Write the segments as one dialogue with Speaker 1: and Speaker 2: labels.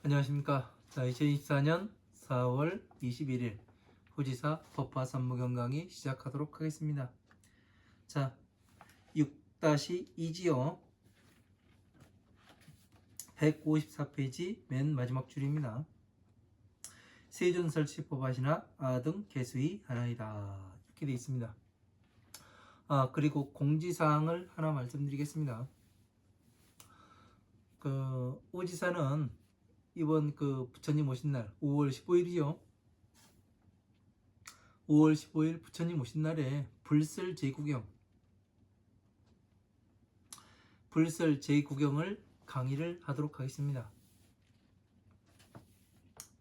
Speaker 1: 안녕하십니까. 자, 2024년 4월 21일 후지사 법화 산무경 강의 시작하도록 하겠습니다. 자, 6-2지요. 154페이지 맨 마지막 줄입니다. 세존설치법하시나 아등 개수이 하나이다. 이렇게 되어 있습니다. 그리고 공지사항을 하나 말씀드리겠습니다. 오지사는 이번 부처님 오신 날 5월 15일이요. 5월 15일 부처님 오신 날에 불설 제9경을 강의를 하도록 하겠습니다.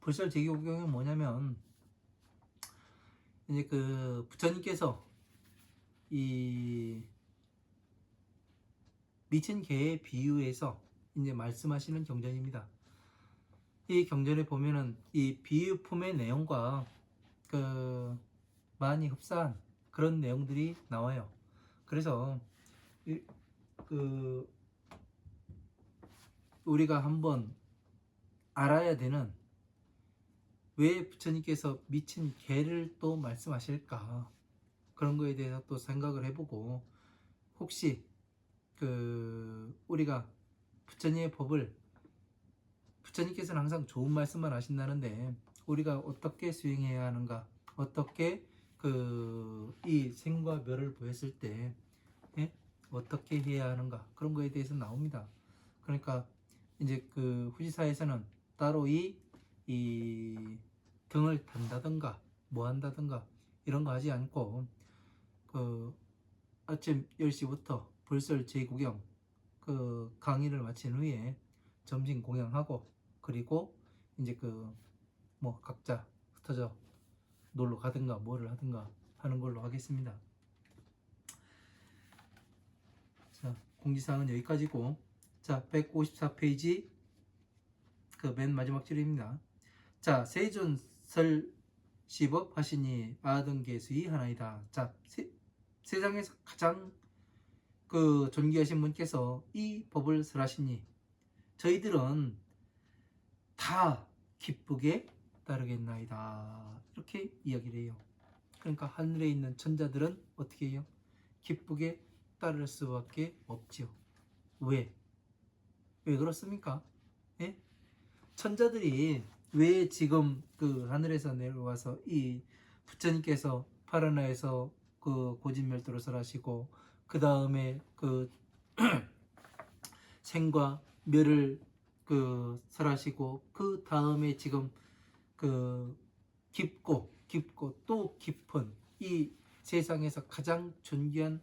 Speaker 1: 불설 제9경은 뭐냐면, 이제 부처님께서 이 미친 개의 비유에서 이제 말씀하시는 경전입니다. 이 경전에 보면은 이 비유품의 내용과 많이 흡사한 그런 내용들이 나와요. 그래서 우리가 한번 알아야 되는, 왜 부처님께서 미친 개를 또 말씀하실까, 그런 거에 대해서 또 생각을 해보고, 혹시 우리가 부처님의 법을, 부처님께서는 항상 좋은 말씀만 하신다는데 우리가 어떻게 수행해야 하는가, 어떻게 이 생과 멸을 보였을 때 어떻게 해야 하는가, 그런 거에 대해서 나옵니다. 그러니까 이제 후지사에서는 따로 이 등을 단다든가 뭐 한다든가 이런 거 하지 않고, 아침 10시부터 불설 제9경 강의를 마친 후에 점심 공양하고, 그리고 이제 뭐 각자 흩어져 놀러 가든가 뭐를 하든가 하는 걸로 하겠습니다. 자, 공지사항은 여기까지고, 자, 154페이지 맨 마지막 줄입니다. 자, 세존설시법 하시니 아등개수이 하나이다. 자, 세상에서 가장 존귀하신 분께서 이 법을 설하시니 저희들은 다 기쁘게 따르겠나이다. 이렇게 이야기를 해요. 그러니까 하늘에 있는 천자들은 어떻게 해요? 기쁘게 따를 수밖에 없지요. 왜 그렇습니까? 예? 천자들이 왜 지금 하늘에서 내려와서 이 부처님께서 파라나에서 고진멸도를 설하시고, 그 다음에 생과 멸을 설하시고, 그 다음에 지금 깊고 또 깊은 이 세상에서 가장 존귀한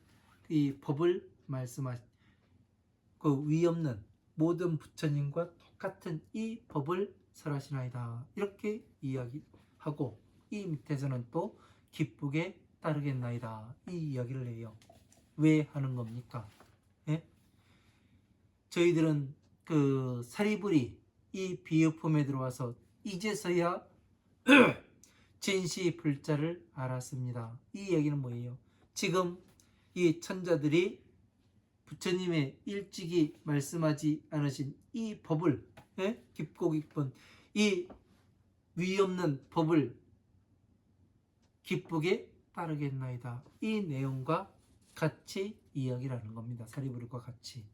Speaker 1: 이 법을 말씀하신 위없는 모든 부처님과 똑같은 이 법을 설하시나이다. 이렇게 이야기하고, 이 밑에서는 또 기쁘게 따르겠나이다. 이 이야기를 해요. 왜 하는 겁니까? 예? 저희들은 사리불이 이 비유품에 들어와서 이제서야 진시불자를 알았습니다. 이 얘기는 뭐예요? 지금 이 천자들이 부처님의 일찍이 말씀하지 않으신 이 법을, 깊고 깊은 이 위없는 법을 기쁘게 따르겠나이다. 이 내용과 같이 이야기를 하는 겁니다. 사리부르과 같이.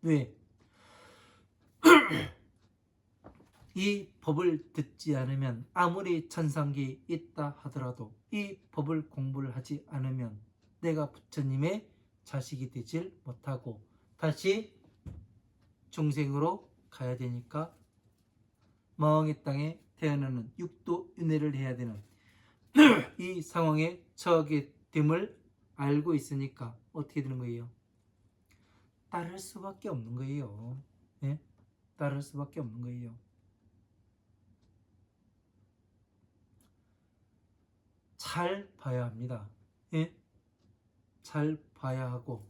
Speaker 1: 왜? 이 법을 듣지 않으면, 아무리 천상기 있다 하더라도 이 법을 공부를 하지 않으면 내가 부처님의 자식이 되질 못하고 다시 중생으로 가야 되니까 망의 땅에 태어나는 육도윤회를 해야 되는 이 상황에 처하게 됨을 알고 있으니까 어떻게 되는 거예요? 따를 수밖에 없는 거예요. 예? 따를 수밖에 없는 거예요. 잘 봐야 합니다. 예? 잘 봐야 하고,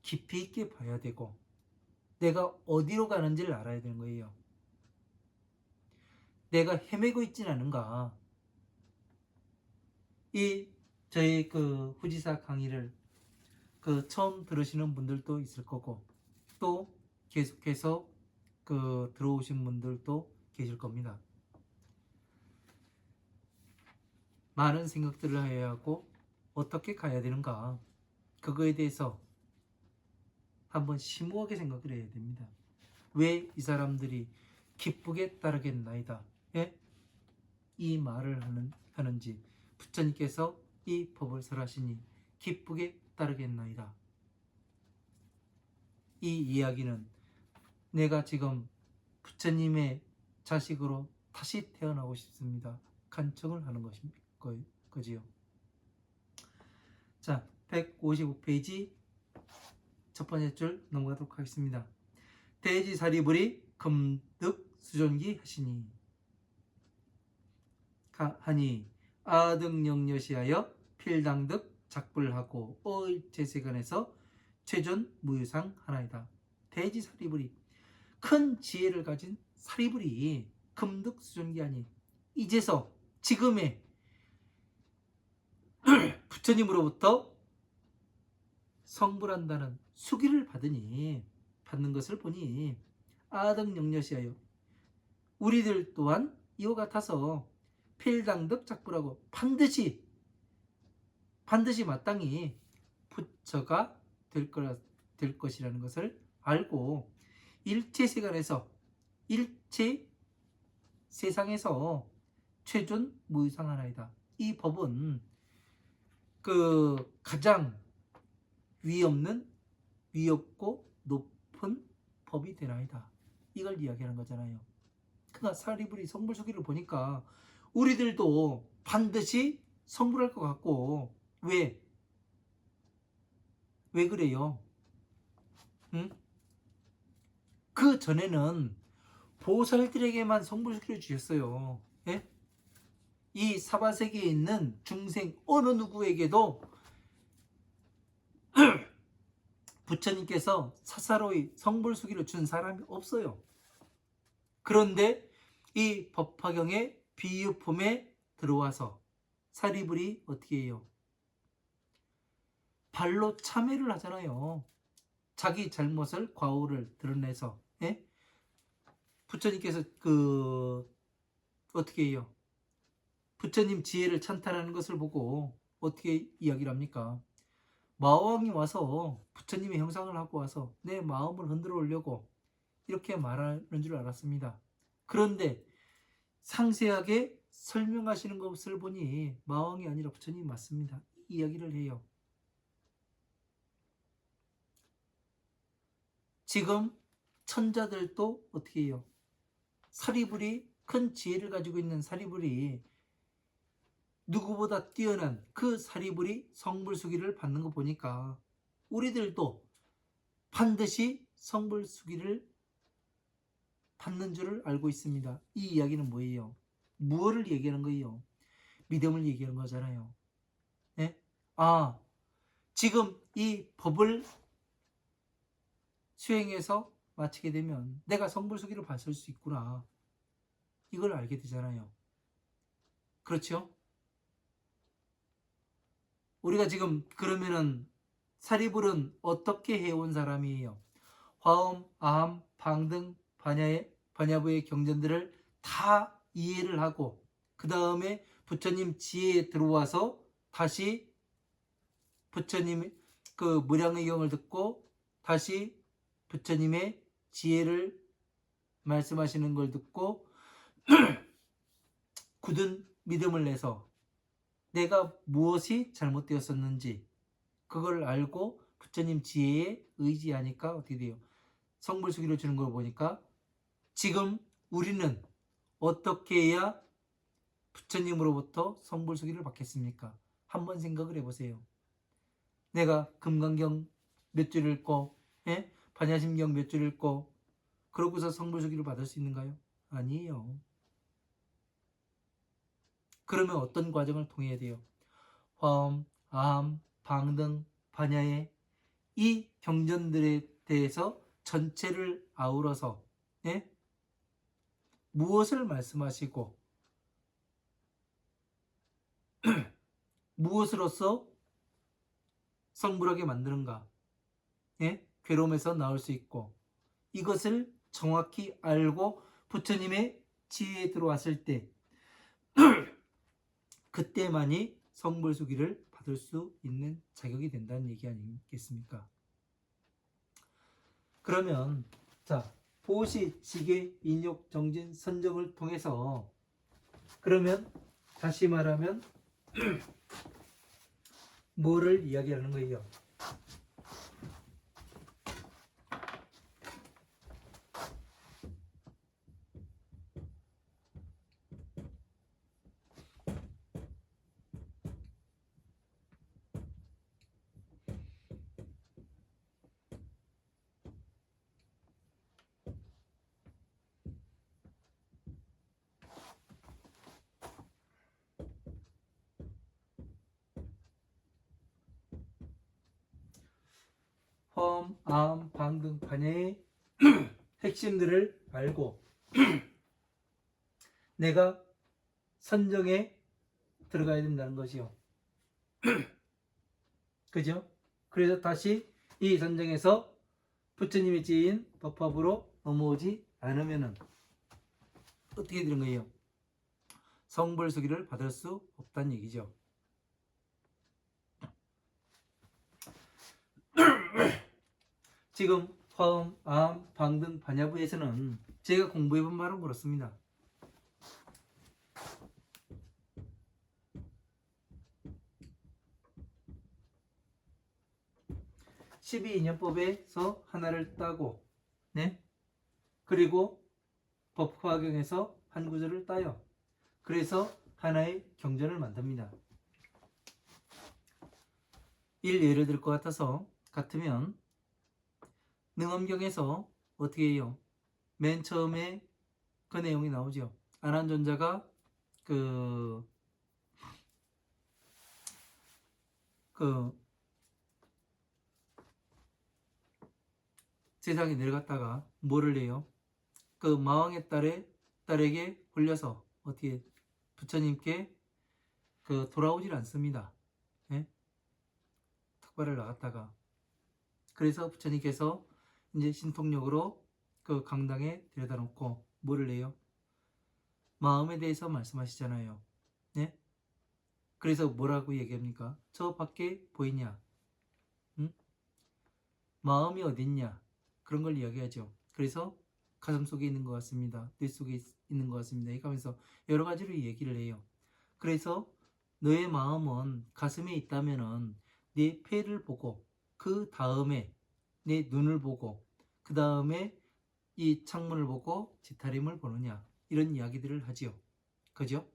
Speaker 1: 깊이 있게 봐야 되고, 내가 어디로 가는지를 알아야 되는 거예요. 내가 헤매고 있진 않은가. 이 저희 후지사 강의를 처음 들으시는 분들도 있을 거고, 또 계속해서 들어오신 분들도 계실 겁니다. 많은 생각들을 해야 하고 어떻게 가야 되는가, 그거에 대해서 한번 심오하게 생각을 해야 됩니다. 왜 이 사람들이 기쁘게 따르겠나이다, 예? 이 말을 하는지, 부처님께서 이 법을 설하시니 기쁘게 따르겠나이다, 이 이야기는 내가 지금 부처님의 자식으로 다시 태어나고 싶습니다, 간청을 하는 거지요. 자, 155페이지 첫 번째 줄 넘어가도록 하겠습니다. 대지사리불이 금득수존기 하시니 하니 아등영여시하여 필당득 작불하고 어일제세간에서 최존 무유상 하나이다. 대지사리불이, 큰 지혜를 가진 사리불이 금득수존기 하니, 이제서 지금의 부처님으로부터 성불한다는 수기를 받는 것을 보니 아등영여시하여, 우리들 또한 이와 같아서 필당득 작불하고 반드시 마땅히 부처가 될 것이라는 것을 알고 일체 세상에서 최존 무유상하나이다. 이 법은 가장 위없고 높은 법이 되나이다, 이걸 이야기하는 거잖아요. 그러니까 사리불이 성불수기를 보니까 우리들도 반드시 성불할 것 같고, 왜 그래요? 응? 그 전에는 보살들에게만 성불수기를 주셨어요. 예? 이 사바세계에 있는 중생 어느 누구에게도 부처님께서 사사로이 성불수기를 준 사람이 없어요. 그런데 이 법화경의 비유품에 들어와서 사리불이 어떻게 해요? 발로 참회를 하잖아요. 자기 잘못을, 과오를 드러내서, 예? 부처님께서 어떻게 해요? 부처님 지혜를 찬탄하는 것을 보고 어떻게 이야기를 합니까? 마왕이 와서 부처님의 형상을 하고 와서 내 마음을 흔들어 오려고 이렇게 말하는 줄 알았습니다. 그런데 상세하게 설명하시는 것을 보니 마왕이 아니라 부처님이 맞습니다, 이 이야기를 해요. 지금 천자들도 어떻게 해요? 사리불이, 큰 지혜를 가지고 있는 사리불이, 누구보다 뛰어난 그 사리불이 성불수기를 받는 거 보니까 우리들도 반드시 성불수기를 받는 줄을 알고 있습니다. 이 이야기는 뭐예요? 무엇을 얘기하는 거예요? 믿음을 얘기하는 거잖아요. 네? 지금 이 법을 수행해서 마치게 되면 내가 성불수기를 받을 수 있구나, 이걸 알게 되잖아요. 그렇죠? 우리가 지금 그러면은 사리불은 어떻게 해온 사람이에요? 화엄, 아함, 방등, 반야부의 경전들을 다 이해를 하고 그 다음에 부처님 지혜에 들어와서 다시 부처님의 무량의경을 듣고 다시 부처님의 지혜를 말씀하시는 걸 듣고 굳은 믿음을 내서 내가 무엇이 잘못되었었는지 그걸 알고 부처님 지혜에 의지하니까 어떻게 돼요? 성불수기를 주는 걸 보니까 지금 우리는 어떻게 해야 부처님으로부터 성불수기를 받겠습니까? 한번 생각을 해보세요. 내가 금강경 몇 줄 읽고, 예? 반야심경 몇 줄 읽고 그러고서 성불수기를 받을 수 있는가요? 아니에요. 그러면 어떤 과정을 통해야 돼요? 화엄, 아함, 방등, 반야의 이 경전들에 대해서 전체를 아우러서, 예? 무엇을 말씀하시고 무엇으로서 성불하게 만드는가, 예? 괴로움에서 나올 수 있고, 이것을 정확히 알고 부처님의 지혜에 들어왔을 때 그때만이 성불수기를 받을 수 있는 자격이 된다는 얘기 아니겠습니까? 그러면 자, 보시, 지계, 인욕, 정진, 선정을 통해서 그러면 다시 말하면 뭐를 이야기하는 거예요? 험, 암, 방 등 반야의 핵심들을 알고 내가 선정에 들어가야 된다는 것이요. 그죠? 그래서 다시 이 선정에서 부처님의 지혜인 법합으로 넘어오지 않으면은 어떻게 되는 거예요? 성불수기를 받을 수 없다는 얘기죠. 지금 화음, 암, 방 등 반야부에서는 제가 공부해본 바는 그렇습니다. 12인연법에서 하나를 따고, 네? 그리고 법화경에서 한 구절을 따요. 그래서 하나의 경전을 만듭니다. 예를 들 것 같으면 능엄경에서 어떻게 해요? 맨 처음에 그 내용이 나오죠. 안한존자가 그 세상에 내려갔다가 뭐를 해요? 그 마왕의 딸에게 홀려서 어떻게 부처님께 돌아오질 않습니다. 예? 탁발을 나갔다가 그래서 부처님께서 이제 신통력으로 그 강당에 데려다 놓고 뭐를 해요? 마음에 대해서 말씀하시잖아요. 네? 그래서 뭐라고 얘기합니까? 저 밖에 보이냐? 응? 마음이 어딨냐? 그런 걸 이야기하죠. 그래서 가슴 속에 있는 것 같습니다. 뇌 속에 있는 것 같습니다. 이렇게 하면서 여러 가지로 얘기를 해요. 그래서 너의 마음은 가슴에 있다면은 내 폐를 보고 그 다음에 내 눈을 보고 그 다음에 이 창문을 보고 지타림을 보느냐 이런 이야기들을 하지요. 그죠?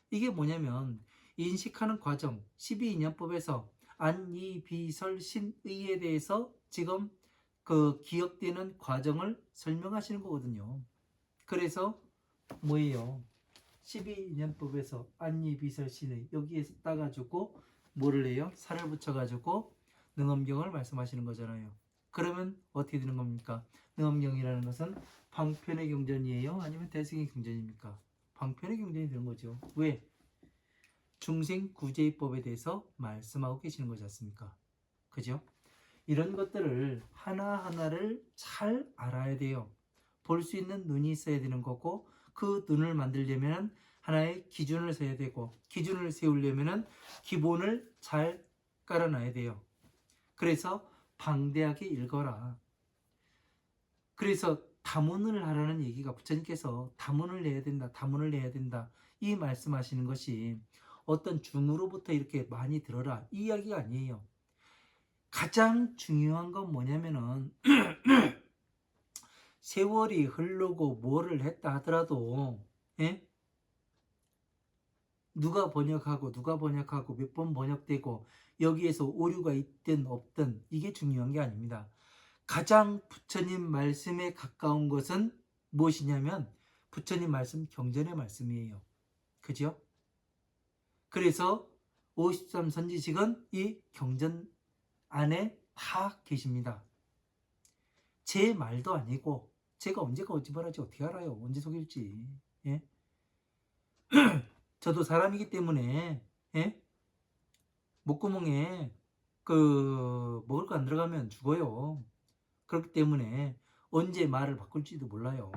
Speaker 1: 이게 뭐냐면 인식하는 과정 12인연법에서 안이비설신의에 대해서 지금 그 기억되는 과정을 설명하시는 거거든요. 그래서 뭐예요? 12인연법에서 안이비설신의 여기에서 따가지고 뭐를 해요? 살을 붙여가지고 능엄경을 말씀하시는 거잖아요. 그러면 어떻게 되는 겁니까? 능엄경이라는 것은 방편의 경전이에요? 아니면 대승의 경전입니까? 방편의 경전이 되는 거죠. 왜? 중생구제법에 대해서 말씀하고 계시는 거지 않습니까? 그죠? 이런 것들을 하나하나를 잘 알아야 돼요. 볼 수 있는 눈이 있어야 되는 거고 그 눈을 만들려면 하나의 기준을 세워야 되고 기준을 세우려면 기본을 잘 깔아놔야 돼요. 그래서 방대하게 읽어라. 그래서 다문을 하라는 얘기가 부처님께서 다문을 해야 된다. 다문을 해야 된다. 이 말씀하시는 것이 어떤 중으로부터 이렇게 많이 들어라. 이 이야기가 아니에요. 가장 중요한 건 뭐냐면은 세월이 흐르고 뭐를 했다 하더라도 예? 누가 번역하고 몇 번 번역되고 여기에서 오류가 있든 없든 이게 중요한 게 아닙니다. 가장 부처님 말씀에 가까운 것은 무엇이냐면 부처님 말씀 경전의 말씀이에요. 그죠? 그래서 53선지식은 이 경전 안에 다 계십니다. 제 말도 아니고 제가 언제 거짓말할지 어떻게 알아요? 언제 속일지. 예? 저도 사람이기 때문에 예? 목구멍에 먹을 거 안 들어가면 죽어요. 그렇기 때문에 언제 말을 바꿀지도 몰라요.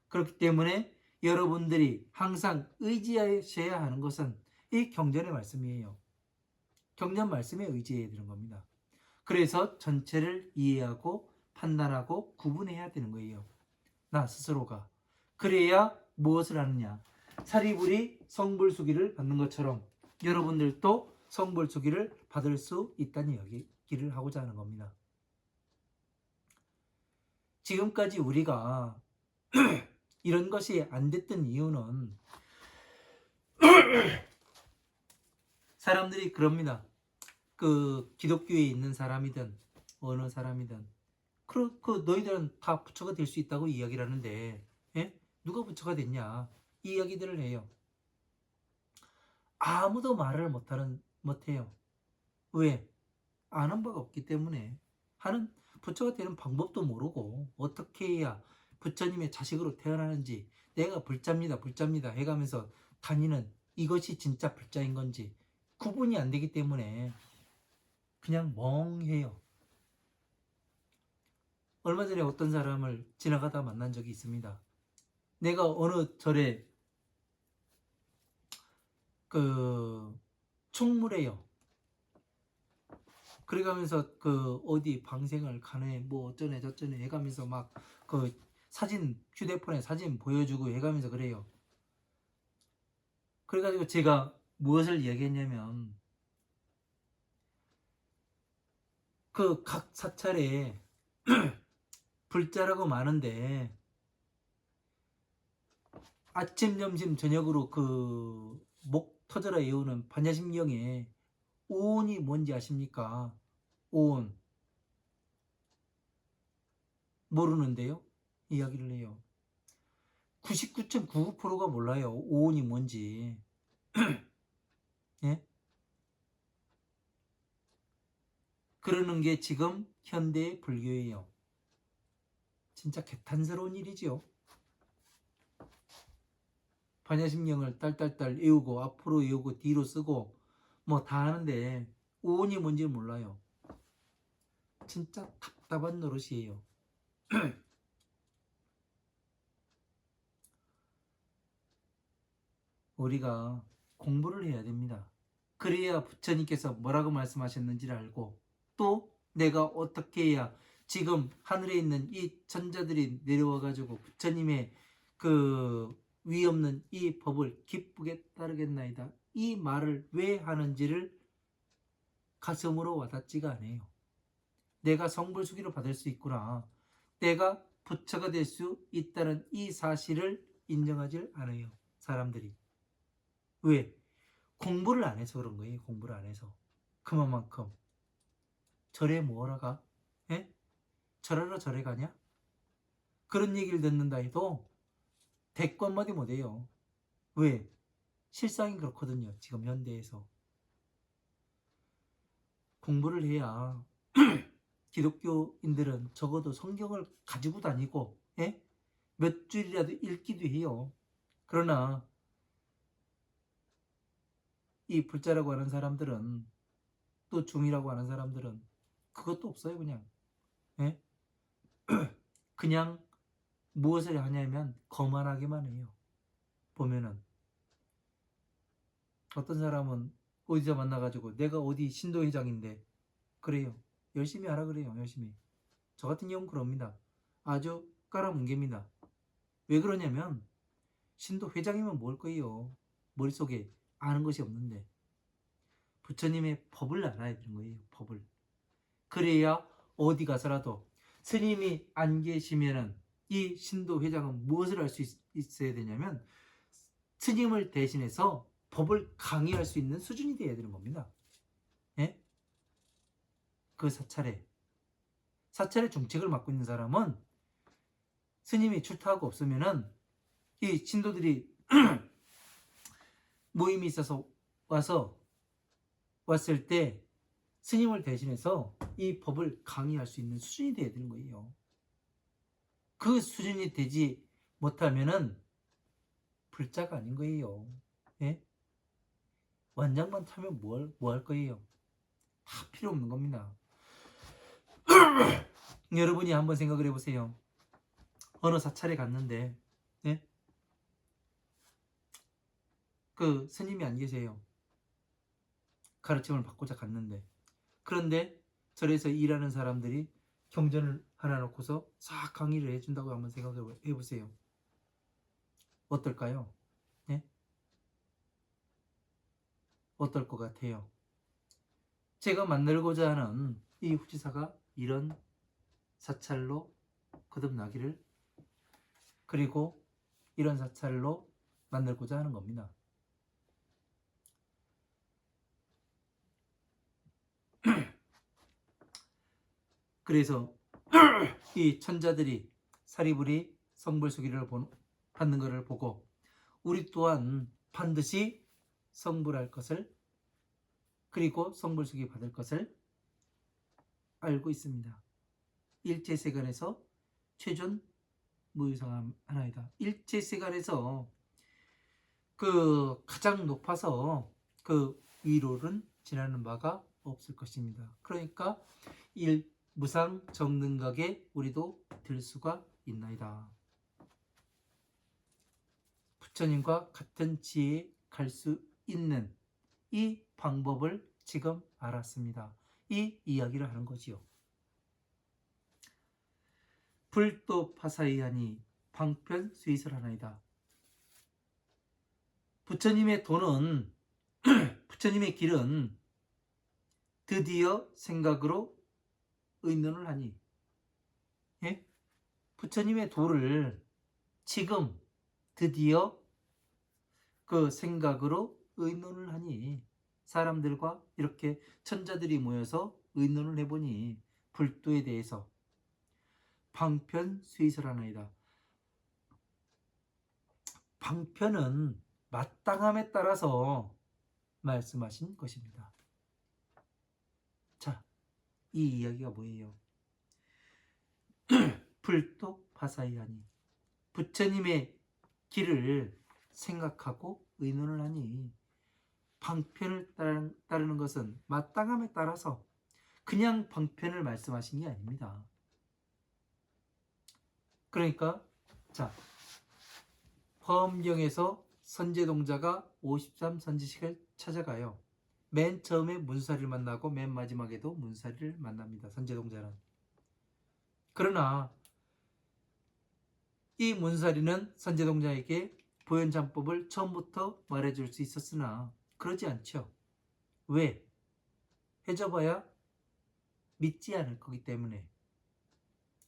Speaker 1: 그렇기 때문에 여러분들이 항상 의지하셔야 하는 것은 이 경전의 말씀이에요. 경전 말씀에 의지해야 되는 겁니다. 그래서 전체를 이해하고 판단하고 구분해야 되는 거예요. 나 스스로가. 그래야 무엇을 하느냐. 사리불이 성불수기를 받는 것처럼 여러분들도 성불수기를 받을 수 있다는 이야기를 하고자 하는 겁니다. 지금까지 우리가 이런 것이 안 됐던 이유는 사람들이 그럽니다. 그 기독교에 있는 사람이든 어느 사람이든 그 너희들은 다 부처가 될 수 있다고 이야기를 하는데 예? 누가 부처가 됐냐 이 이야기들을 해요. 아무도 말을 못해요. 왜? 아는 바가 없기 때문에. 하는 부처가 되는 방법도 모르고 어떻게 해야 부처님의 자식으로 태어나는지, 내가 불자입니다 해가면서 다니는 이것이 진짜 불자인 건지 구분이 안 되기 때문에 그냥 멍해요. 얼마 전에 어떤 사람을 지나가다 만난 적이 있습니다. 내가 어느 절에 총무래요. 그래가면서 어디 방생을 가네 뭐 어쩌네 저쩌네 해가면서 막 사진, 휴대폰에 사진 보여주고 해가면서 그래요. 그래가지고 제가 무엇을 이야기했냐면 각 사찰에 불자라고 많은데 아침 점심 저녁으로 목 터져라 외우는 반야심경에 오온이 뭔지 아십니까? 오온 모르는데요? 이야기를 해요. 99.99%가 몰라요. 오온이 뭔지. 예? 그러는 게 지금 현대의 불교예요. 진짜 개탄스러운 일이지요. 반야심경을 딸딸딸 외우고 앞으로 외우고 뒤로 쓰고 뭐 다 하는데 오온이 뭔지 몰라요. 진짜 답답한 노릇이에요. 우리가 공부를 해야 됩니다. 그래야 부처님께서 뭐라고 말씀하셨는지를 알고 또 내가 어떻게 해야 지금 하늘에 있는 이 천자들이 내려와 가지고 부처님의 위 없는 이 법을 기쁘게 따르겠나이다 이 말을 왜 하는지를 가슴으로 와닿지가 않아요. 내가 성불수기를 받을 수 있구나, 내가 부처가 될 수 있다는 이 사실을 인정하지 않아요. 사람들이. 왜? 공부를 안 해서 그런 거예요. 공부를 안 해서. 그만큼 절에 뭐하러 가? 예? 절하러 절에 가냐? 그런 얘기를 듣는다 해도 대꾸 한마디 못해요. 왜? 실상이 그렇거든요. 지금 현대에서. 공부를 해야 기독교인들은 적어도 성경을 가지고 다니고 예? 몇 줄이라도 읽기도 해요. 그러나 이 불자라고 하는 사람들은, 또 중이라고 하는 사람들은 그것도 없어요. 그냥 예? 그냥 무엇을 하냐면 거만하기만 해요. 보면은 어떤 사람은 어디서 만나가지고 내가 어디 신도회장인데 그래요. 열심히 하라 그래요. 열심히. 저 같은 경우는 그럽니다. 아주 깔아뭉갭니다. 왜 그러냐면 신도회장이면 뭘 거예요. 머릿속에 아는 것이 없는데 부처님의 법을 알아야 되는 거예요. 법을. 그래야 어디 가서라도 스님이 안 계시면은 이 신도회장은 무엇을 할 수 있어야 되냐면 스님을 대신해서 법을 강의할 수 있는 수준이 되어야 되는 겁니다. 예? 그 사찰의 중책을 맡고 있는 사람은 스님이 출타하고 없으면은 이 신도들이 모임이 있어서 왔을 때 스님을 대신해서 이 법을 강의할 수 있는 수준이 되어야 되는 거예요. 그 수준이 되지 못하면은 불자가 아닌 거예요. 예? 완장만 타면 뭐 할 거예요? 다 필요 없는 겁니다. 여러분이 한번 생각을 해보세요. 어느 사찰에 갔는데, 예? 그 스님이 안 계세요. 가르침을 받고자 갔는데. 그런데 절에서 일하는 사람들이 경전을 하나 놓고서 싹 강의를 해준다고 한번 생각해 보세요. 어떨까요? 예? 어떨 것 같아요? 제가 만들고자 하는 이 후지사가 이런 사찰로 거듭나기를, 그리고 이런 사찰로 만들고자 하는 겁니다. 그래서 이 천자들이 사리불이 성불수기를 받는 것을 보고 우리 또한 반드시 성불할 것을, 그리고 성불수기 받을 것을 알고 있습니다. 일체세간에서 최존 무유상함 하나이다. 일체세간에서 그 가장 높아서 그 위로는 지나는 바가 없을 것입니다. 그러니까 무상 정능각에 우리도 들 수가 있나이다. 부처님과 같은 지혜에 갈 수 있는 이 방법을 지금 알았습니다. 이 이야기를 하는 거지요. 불도 파사이하니 방편 수이설하나이다. 부처님의 도는 부처님의 길은 드디어 생각으로 의논을 하니, 예? 부처님의 도를 지금 드디어 그 생각으로 의논을 하니, 사람들과 이렇게 천자들이 모여서 의논을 해보니 불도에 대해서 방편 수이설하나이다. 방편은 마땅함에 따라서 말씀하신 것입니다. 자, 이 이야기가 뭐예요? 불도 파사이하니, 부처님의 길을 생각하고 의논을 하니, 방편을 따르는 것은 마땅함에 따라서 그냥 방편을 말씀하신 게 아닙니다. 그러니까 자, 화엄경에서 선제동자가 53선지식을 찾아가요. 맨 처음에 문사리를 만나고 맨 마지막에도 문사리를 만납니다. 선제동자는. 그러나 이 문사리는 선제동자에게 보현장법을 처음부터 말해줄 수 있었으나 그러지 않죠. 왜? 해줘봐야 믿지 않을 거기 때문에.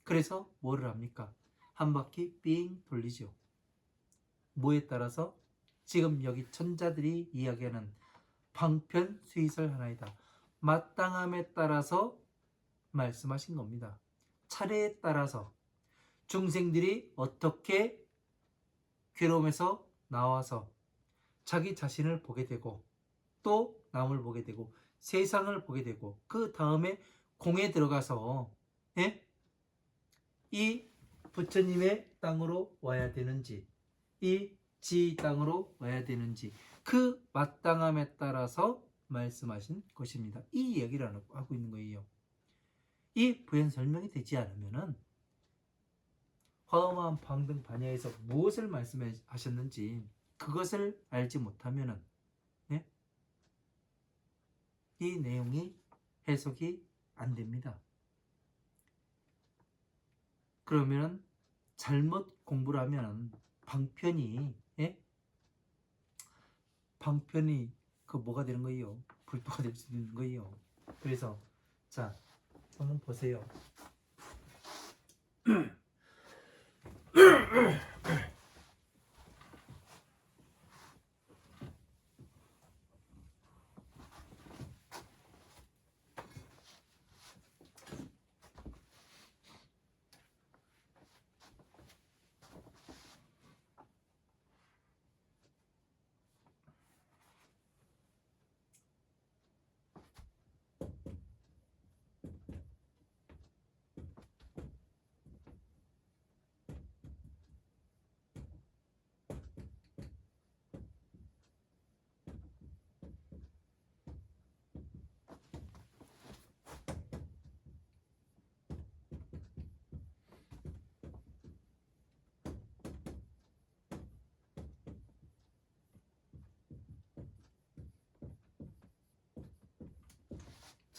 Speaker 1: 그래서 뭐를 합니까? 한 바퀴 삥 돌리죠. 뭐에 따라서? 지금 여기 천자들이 이야기하는 방편 수이설 하나이다. 마땅함에 따라서 말씀하신 겁니다. 차례에 따라서 중생들이 어떻게 괴로움에서 나와서 자기 자신을 보게 되고 또 남을 보게 되고 세상을 보게 되고 그 다음에 공에 들어가서, 예? 이 부처님의 땅으로 와야 되는지, 이 지 땅으로 와야 되는지, 그 마땅함에 따라서 말씀하신 것입니다. 이 이야기를 하고 있는 거예요. 이 부연 설명이 되지 않으면은 화엄한 방등 반야에서 무엇을 말씀하셨는지 그것을 알지 못하면은, 네? 이 내용이 해석이 안 됩니다. 그러면 잘못 공부를 하면 방편이, 예? 방편이 그 뭐가 되는 거예요? 불도가 될 수 있는 거예요. 그래서 자, 한번 보세요.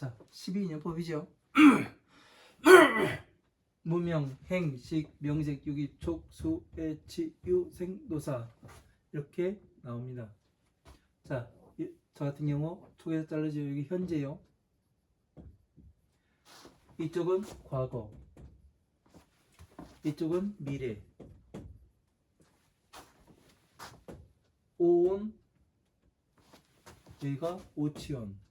Speaker 1: 자, 12인연법이죠. 무명, 행, 식, 명색, 유기, 촉, 수, 애, 치, 유, 생, 노사 이렇게 나옵니다. 자, 저 같은 경우 촉에서 잘라져 여기 현재요. 이쪽은 과거, 이쪽은 미래. 오온, 여기가 오치원.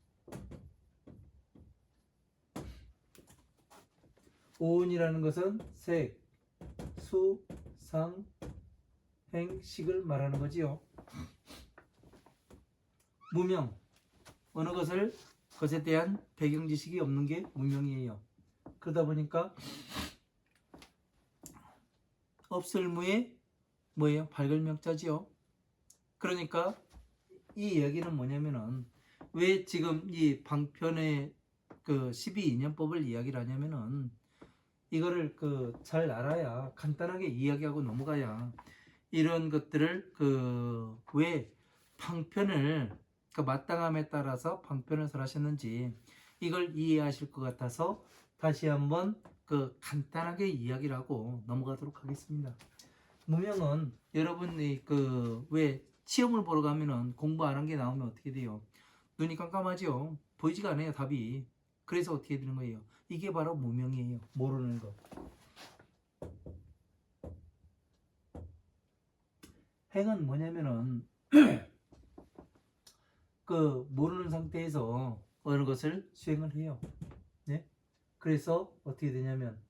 Speaker 1: 오온이라는 것은 색, 수, 상, 행, 식을 말하는 거지요. 무명, 어느 것에 대한 배경 지식이 없는 게 무명이에요. 그러다 보니까 없을무에 뭐예요? 밝을 명자지요. 그러니까 이 이야기는 뭐냐면은 왜 지금 이 방편의 그 12인연법을 이야기를 하냐면은 이거를 잘 알아야 간단하게 이야기하고 넘어가야 이런 것들을 왜 방편을 마땅함에 따라서 방편을 설하셨는지 이걸 이해하실 것 같아서 다시 한번 간단하게 이야기를 하고 넘어가도록 하겠습니다. 무명은 여러분이 왜 시험을 보러 가면은 공부 안 한 게 나오면 어떻게 돼요? 눈이 깜깜하죠? 보이지가 않아요, 답이. 그래서 어떻게 되는 거예요? 이게 바로 무명이에요. 모르는 거. 행은 뭐냐면은 모르는 상태에서 어느 것을 수행을 해요. 네? 그래서 어떻게 되냐면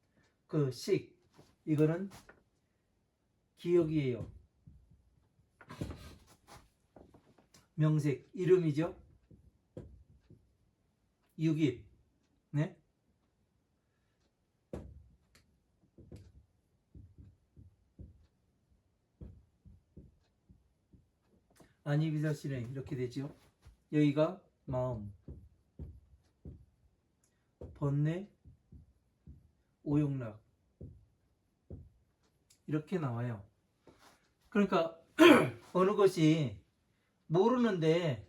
Speaker 1: 식, 이거는 기억이에요. 명색, 이름이죠. 유기, 네? 아니비사실행 이렇게 되죠. 여기가 마음, 번뇌, 오용락 이렇게 나와요. 그러니까 어느 것이 모르는데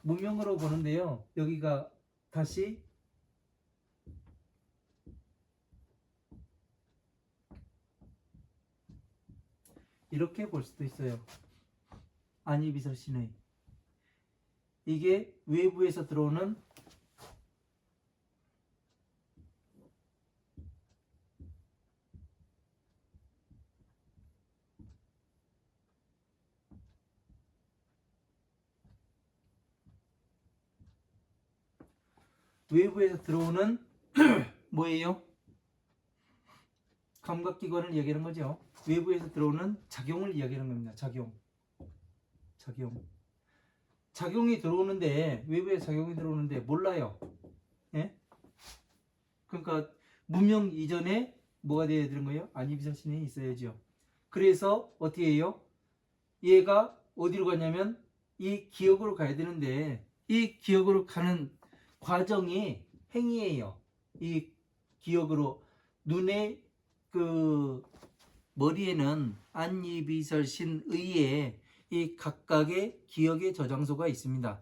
Speaker 1: 무명으로 보는데요. 여기가 다시 이렇게 볼 수도 있어요. 아니비설신의 이게 외부에서 들어오는 뭐예요? 감각기관을 이야기하는 거죠. 외부에서 들어오는 작용을 이야기하는 겁니다. 작용이 들어오는데 외부에 작용이 들어오는데 몰라요. 예? 그러니까 무명 이전에 뭐가 되어야 되는 거예요? 아니비설신이 있어야죠. 그래서 어떻게 해요? 얘가 어디로 가냐면 이 기억으로 가야 되는데 이 기억으로 가는 과정이 행위예요. 이 기억으로 눈에 머리에는 안이비설신의에 이 각각의 기억의 저장소가 있습니다.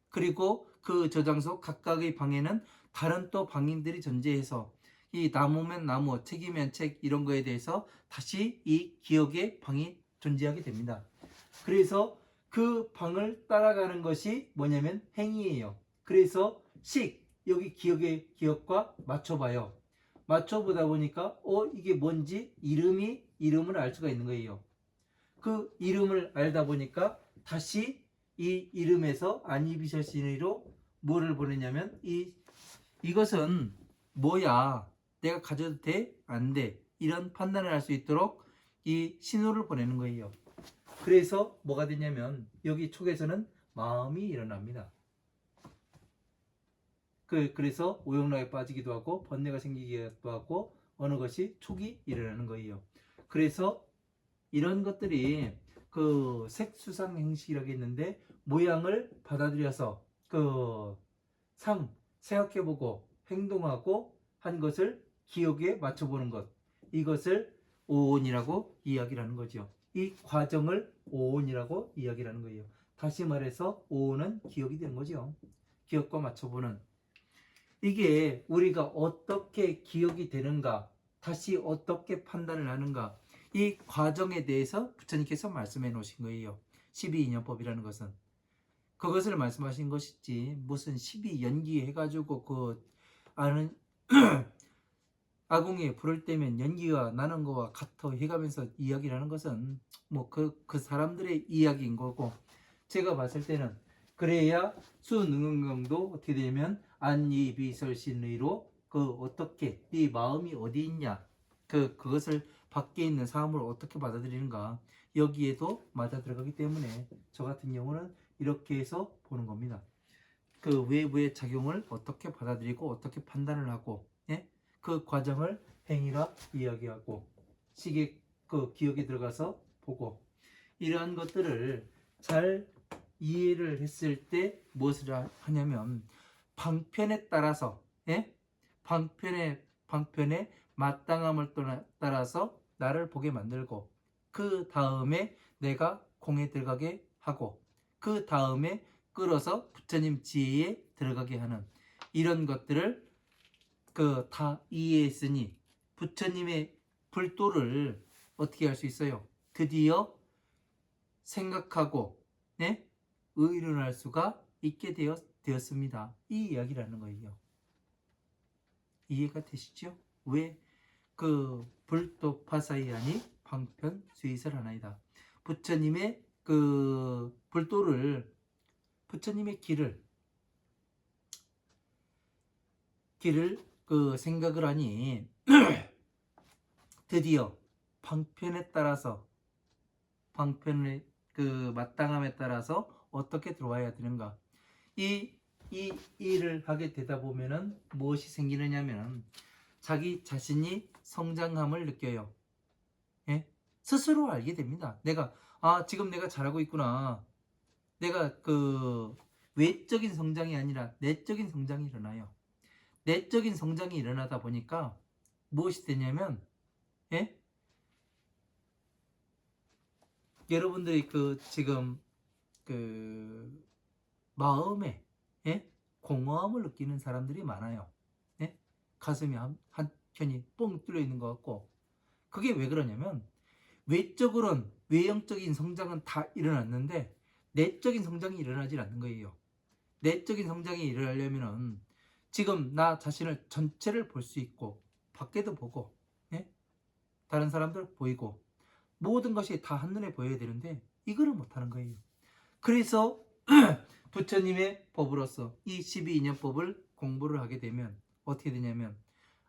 Speaker 1: 그리고 그 저장소 각각의 방에는 다른 또 방인들이 존재해서 이 나무면 나무, 책이면 책 이런 거에 대해서 다시 이 기억의 방이 존재하게 됩니다. 그래서 그 방을 따라가는 것이 뭐냐면 행위예요. 그래서 여기 기억과 맞춰봐요. 맞춰보다 보니까 이게 뭔지 이름을 알 수가 있는 거예요. 그 이름을 알다 보니까 다시 이 이름에서 아니비설신의로 뭐를 보내냐면 이것은 뭐야? 내가 가져도 돼? 안 돼? 이런 판단을 할 수 있도록 이 신호를 보내는 거예요. 그래서 뭐가 되냐면 여기 촉에서는 마음이 일어납니다. 그래서 오용락에 빠지기도 하고 번뇌가 생기기도 하고 어느 것이 촉이 일어나는 거예요. 그래서 이런 것들이 색수상 행식이라고 했는데 모양을 받아들여서 생각해보고 행동하고 한 것을 기억에 맞춰보는 것, 이것을 오온이라고 이야기를 하는 거죠. 이 과정을 오온이라고 이야기를 하는 거예요. 다시 말해서 오온은 기억이 되는 거죠. 기억과 맞춰보는. 이게 우리가 어떻게 기억이 되는가, 다시 어떻게 판단을 하는가, 이 과정에 대해서 부처님께서 말씀해 놓으신 거예요. 12인연법이라는 것은. 그것을 말씀하신 것이지 무슨 12연기 해가지고 그 아는 아궁이에 불을 떼면 연기가 나는 거와 같아 해가면서 이야기를 하는 것은 뭐 그 사람들의 이야기인 거고, 제가 봤을 때는 그래야 수능응경도 어떻게 되면 안이비설신의로 그 어떻게 네 마음이 어디 있냐, 그것을 밖에 있는 사람을 어떻게 받아들이는가, 여기에도 맞아 들어가기 때문에 저 같은 경우는 이렇게 해서 보는 겁니다. 그 외부의 작용을 어떻게 받아들이고 어떻게 판단을 하고, 예? 그 과정을 행위라 이야기하고, 시계 그 기억에 들어가서 보고, 이러한 것들을 잘 이해를 했을 때 무엇을 하냐면 방편에 따라서, 예? 방편의 마땅함을 따라서 나를 보게 만들고, 그 다음에 내가 공에 들어가게 하고, 그 다음에 끌어서 부처님 지혜에 들어가게 하는, 이런 것들을 그 다 이해했으니 부처님의 불도를 어떻게 할 수 있어요? 드디어 생각하고, 네? 의논할 수가 있게 되었습니다. 이 이야기라는 거예요. 이해가 되시죠? 왜 그 불도 파사이아니 방편 수이설하나이다. 부처님의 그 불도를, 부처님의 길을 그 생각을 하니 드디어 방편에 따라서, 방편의 그 마땅함에 따라서 어떻게 들어와야 되는가, 이 일을 하게 되다 보면은 무엇이 생기느냐면 자기 자신이 성장함을 느껴요. 예? 스스로 알게 됩니다. 지금 내가 잘하고 있구나. 내가 그 외적인 성장이 아니라 내적인 성장이 일어나요. 내적인 성장이 일어나다 보니까 무엇이 되냐면, 예? 여러분들이 그 지금 그 마음에, 예? 공허함을 느끼는 사람들이 많아요. 예? 가슴이 한켠이 뻥 뚫려 있는 것 같고, 그게 왜 그러냐면 외적으로는 외형적인 성장은 다 일어났는데 내적인 성장이 일어나질 않는 거예요. 내적인 성장이 일어나려면은 지금 나 자신을 전체를 볼 수 있고, 밖에도 보고, 예? 다른 사람들 보이고, 모든 것이 다 한눈에 보여야 되는데 이거를 못하는 거예요. 그래서 부처님의 법으로서 이 12인연법을 공부를 하게 되면 어떻게 되냐면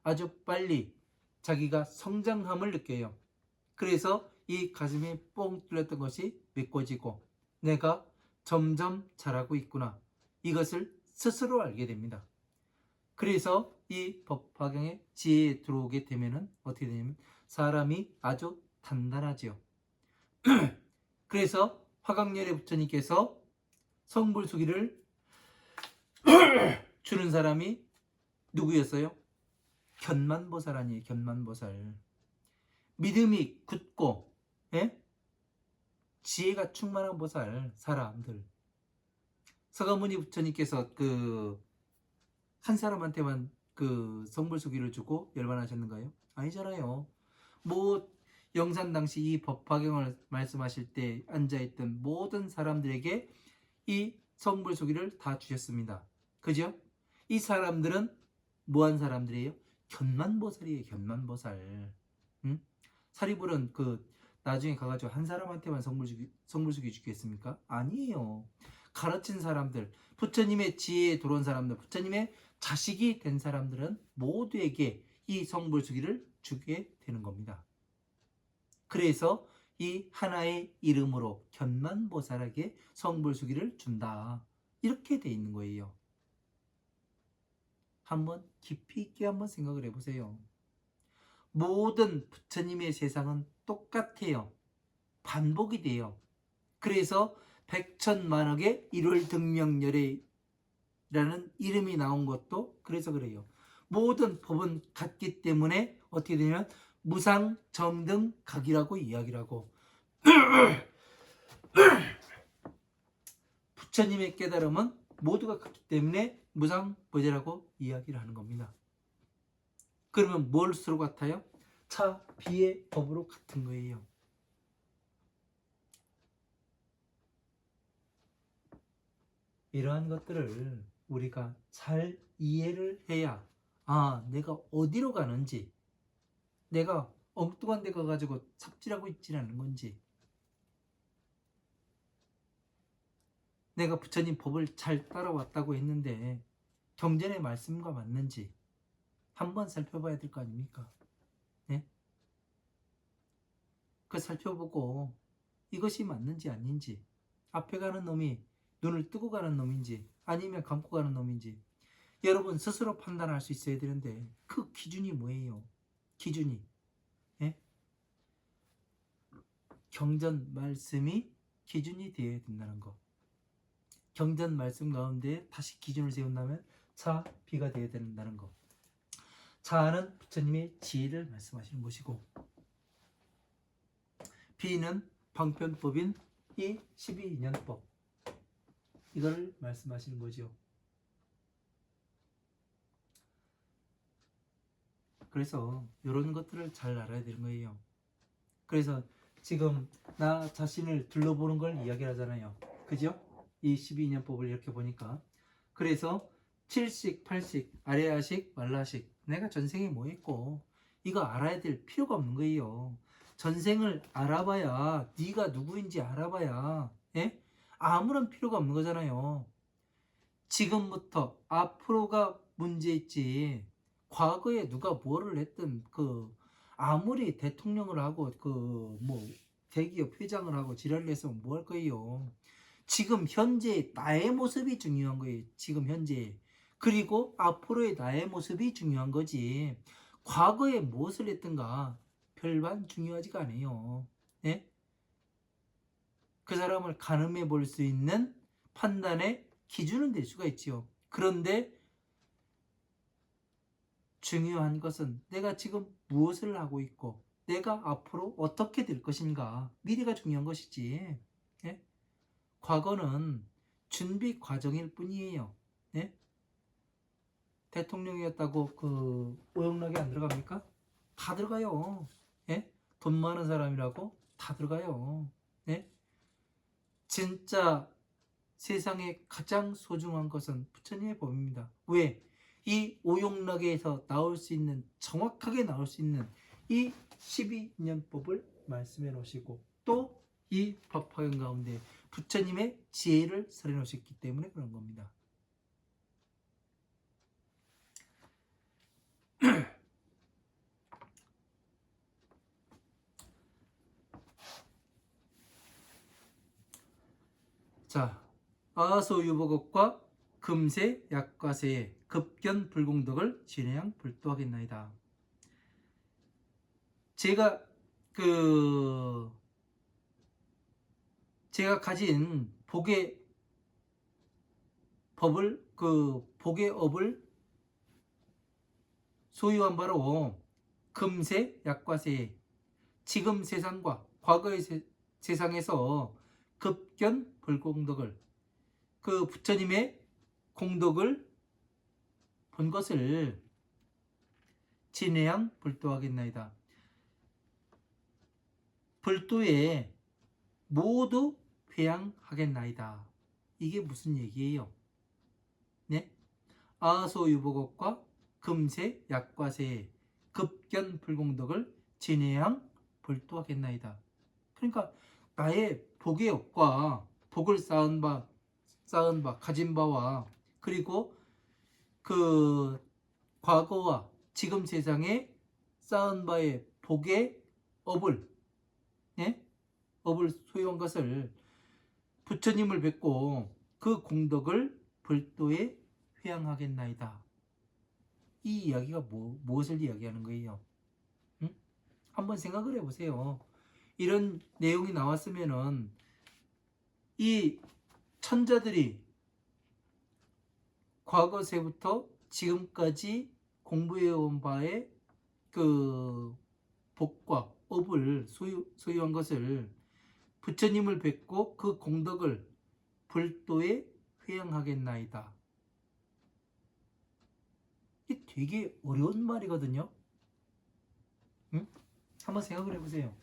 Speaker 1: 아주 빨리 자기가 성장함을 느껴요. 그래서 이 가슴이 뻥 뚫렸던 것이 메꿔지고 내가 점점 잘하고 있구나, 이것을 스스로 알게 됩니다. 그래서 이 법화경의 지혜에 들어오게 되면은 어떻게 되냐면 사람이 아주 단단하지요. 그래서 화강렬의 부처님께서 성불수기를 주는 사람이 누구였어요? 견만보살 아니에요. 견만보살. 믿음이 굳고, 예? 지혜가 충만한 보살 사람들. 서가모니 부처님께서 그 한 사람한테만 그 성불수기를 주고 열반하셨는가요? 아니잖아요. 뭐 영산 당시 이 법화경을 말씀하실 때 앉아있던 모든 사람들에게 이 성불수기를 다 주셨습니다. 그죠? 이 사람들은 뭐한 사람들이에요? 견만보살이에요. 견만보살. 응? 사리불은 그 나중에 가가지고 한 사람한테만 성불수기 주겠습니까? 아니에요. 가르친 사람들, 부처님의 지혜에 들어온 사람들, 부처님의 자식이 된 사람들은 모두에게 이 성불수기를 주게 되는 겁니다. 그래서 이 하나의 이름으로 견만보살에게 성불수기를 준다, 이렇게 돼 있는 거예요. 한번 깊이 있게 한번 생각을 해보세요. 모든 부처님의 세상은 똑같아요. 반복이 돼요. 그래서 백천만억의 일월등명열애라는 이름이 나온 것도 그래서 그래요. 모든 법은 같기 때문에 어떻게 되냐면 무상정등각이라고 이야기를 하고, 부처님의 깨달음은 모두가 같기 때문에 무상보제라고 이야기를 하는 겁니다. 그러면 뭘 서로 같아요? 차, 비의 법으로 같은 거예요. 이러한 것들을 우리가 잘 이해를 해야 내가 어디로 가는지, 내가 엉뚱한 데 가가지고 삽질하고 있지는 않은 건지, 내가 부처님 법을 잘 따라왔다고 했는데 경전의 말씀과 맞는지 한번 살펴봐야 될 거 아닙니까? 네? 그 살펴보고 이것이 맞는지 아닌지, 앞에 가는 놈이 눈을 뜨고 가는 놈인지 아니면 감고 가는 놈인지 여러분 스스로 판단할 수 있어야 되는데 그 기준이 뭐예요? 기준이 경전 말씀이 기준이 되어야 된다는 거. 경전 말씀 가운데 다시 기준을 세운다면 차, 비가 되어야 된다는 거. 차는 부처님의 지혜를 말씀하시는 것이고, 비는 방편법인 이 12인연법, 이걸 말씀하시는 거죠. 그래서 이런 것들을 잘 알아야 되는 거예요. 그래서 지금 나 자신을 둘러보는 걸 이야기하잖아요. 그죠? 이 12인연법을 이렇게 보니까. 그래서 7식, 8식, 아래아식, 말라식, 내가 전생에 뭐 했고 이거 알아야 될 필요가 없는 거예요. 전생을 알아봐야, 네가 누구인지 알아봐야 아무런 필요가 없는 거잖아요. 지금부터 앞으로가 문제있지, 과거에 누가 뭐를 했든 아무리 대통령을 하고 대기업 회장을 하고 지랄을 했으면 뭐 할 거예요. 지금 현재 나의 모습이 중요한 거예요. 지금 현재. 그리고 앞으로의 나의 모습이 중요한 거지. 과거에 무엇을 했든가 별반 중요하지가 않아요. 네? 그 사람을 가늠해 볼 수 있는 판단의 기준은 될 수가 있지요. 그런데 중요한 것은 내가 지금 무엇을 하고 있고 내가 앞으로 어떻게 될 것인가, 미래가 중요한 것이지. 예? 과거는 준비 과정일 뿐이에요. 예? 대통령이었다고 오용락에 안 들어갑니까? 다 들어가요. 예? 돈 많은 사람이라고 다 들어가요. 예? 진짜 세상에 가장 소중한 것은 부처님의 법입니다. 왜? 이 오용락에서 나올 수 있는, 정확하게 나올 수 있는 이 12인연법을 말씀해 놓으시고 또 이 법화경 가운데 부처님의 지혜를 설해 놓으셨기 때문에 그런 겁니다. 자, 아소유보급과 금세 약과세의 급견 불공덕을 진행 불도하겠나이다. 제가 가진 복의 법을, 복의 업을 소유한 바로 금세 약과세, 지금 세상과 과거의 세상에서 급견 불공덕을, 부처님의 공덕을 본 것을 진해양 불도하겠나이다. 불도에 모두 회양하겠나이다. 이게 무슨 얘기예요? 네? 아소유보급과 금세 약과세의 급견 불공덕을 진해양 불도하겠나이다. 그러니까 나의 복의 업과 복을 쌓은 바, 가진 바와, 그리고 과거와 지금 세상에 쌓은 바의 복의 업을, 업을 소유한 것을 부처님을 뵙고 그 공덕을 불도에 회양하겠나이다. 이 이야기가 무엇을 이야기하는 거예요? 응? 한번 생각을 해보세요. 이런 내용이 나왔으면은 이 천자들이 과거세부터 지금까지 공부해온 바의 복과 업을 소유한 것을 부처님을 뵙고 그 공덕을 불도에 회양하겠나이다. 이게 되게 어려운 말이거든요. 응? 한번 생각을 해보세요.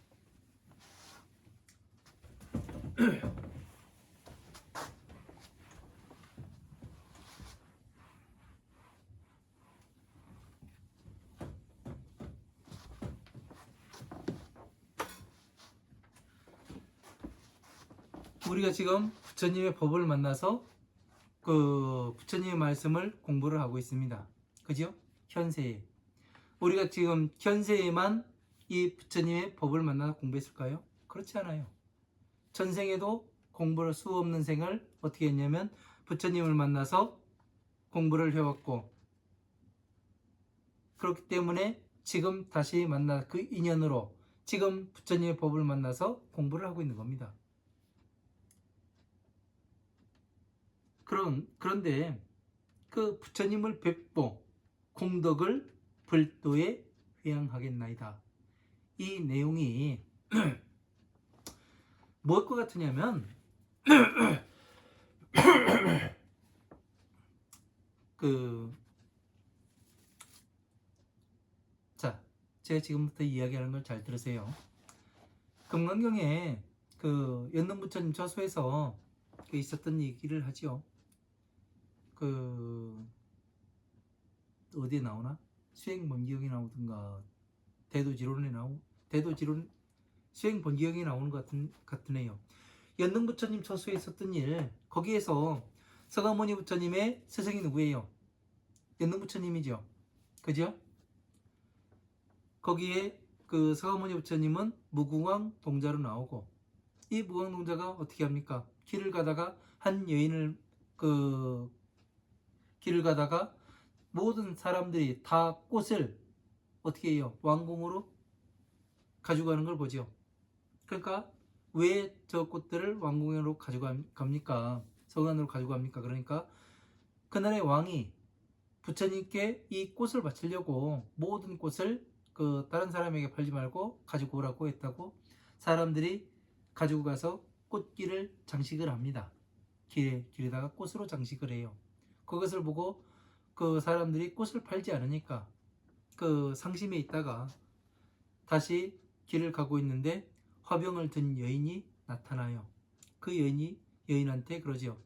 Speaker 1: 우리가 지금 부처님의 법을 만나서 그 부처님의 말씀을 공부를 하고 있습니다. 그죠? 현세에. 우리가 지금 현세에만 이 부처님의 법을 만나서 공부했을까요? 그렇지 않아요. 전생에도 공부를 수 없는 생을 어떻게 했냐면 부처님을 만나서 공부를 해왔고, 그렇기 때문에 지금 다시 만나 그 인연으로 지금 부처님의 법을 만나서 공부를 하고 있는 겁니다. 그런데 그 부처님을 뵙고 공덕을 불도에 회양하겠나이다. 이 내용이 무엇 것 같으냐면 자, 제가 지금부터 이야기하는 걸 잘 들으세요. 금강경에 그 연능부처님 저수에서 있었던 얘기를 하죠. 어디에 나오나? 수행본기경에 나오든가 대도지론 수행본기경에 나오는 것 같으네요. 연능부처님 저수에 있었던 일, 거기에서 서가모니 부처님의 스승이 누구예요? 연능부처님이죠. 그죠? 거기에 그 서가모니 부처님은 무궁왕 동자로 나오고, 이 무궁왕 동자가 어떻게 합니까? 길을 가다가 모든 사람들이 다 꽃을 어떻게 해요? 왕궁으로 가져가는 걸 보죠. 그러니까 왜 저 꽃들을 왕궁으로 가져갑니까? 서강으로 가져갑니까? 그러니까 그날의 왕이 부처님께 이 꽃을 바치려고 모든 꽃을 그 다른 사람에게 팔지 말고 가지고 오라고 했다고 사람들이 가지고 가서 꽃길을 장식을 합니다. 길에다가 꽃으로 장식을 해요. 그것을 보고 그 사람들이 꽃을 팔지 않으니까 그 상심에 있다가 다시 길을 가고 있는데 화병을 든 여인이 나타나요. 그 여인한테 그러죠.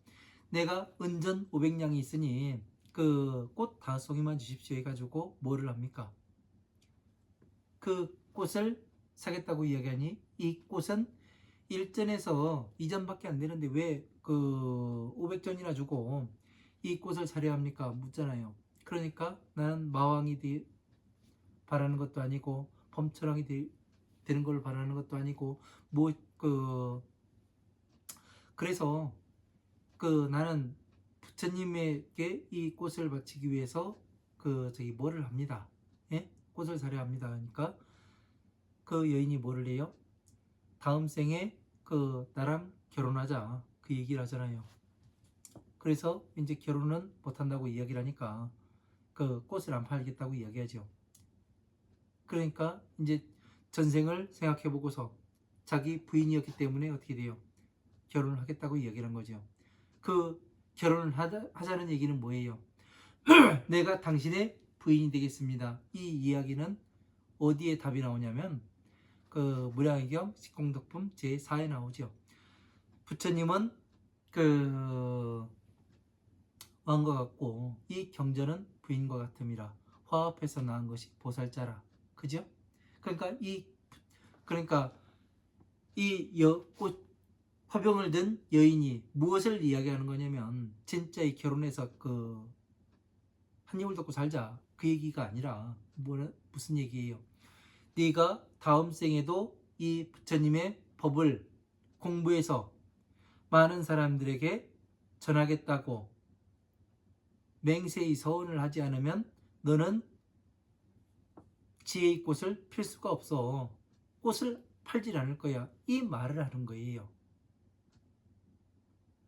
Speaker 1: 내가 은전 500냥이 있으니 그 꽃 5송이만 주십시오 해가지고 뭐를 합니까? 그 꽃을 사겠다고 이야기하니 이 꽃은 1전에서 2전밖에 안 되는데 왜 그 500전이나 주고 이 꽃을 사려 합니까? 묻잖아요. 그러니까 나는 마왕이 바라는 것도 아니고 범철왕이 되는 걸 바라는 것도 아니고 그래서 나는 부처님에게 이 꽃을 바치기 위해서 뭐를 합니다. 예? 꽃을 사려 합니다. 그러니까 그 여인이 뭐를 해요? 다음 생에 나랑 결혼하자 그 얘기를 하잖아요. 그래서 이제 결혼은 못한다고 이야기를 하니까 그 꽃을 안 팔겠다고 이야기하죠. 그러니까 이제 전생을 생각해 보고서 자기 부인이었기 때문에 어떻게 돼요? 결혼을 하겠다고 이야기를 한 거죠. 그 결혼을 하자는 얘기는 뭐예요? 내가 당신의 부인이 되겠습니다. 이 이야기는 어디에 답이 나오냐면 그 무량의경 식공덕품 제4에 나오죠. 부처님은 그 왕과 같고 이 경전은 부인과 같음이라 화합해서 낳은 것이 보살자라. 그죠? 그러니까 꽃 화병을 든 여인이 무엇을 이야기하는 거냐면 진짜 이 결혼해서 한 입을 덮고 살자 그 얘기가 아니라 무슨 얘기예요? 네가 다음 생에도 이 부처님의 법을 공부해서 많은 사람들에게 전하겠다고 맹세히 서원을 하지 않으면 너는 지혜의 꽃을 필 수가 없어. 꽃을 팔질 않을 거야. 이 말을 하는 거예요.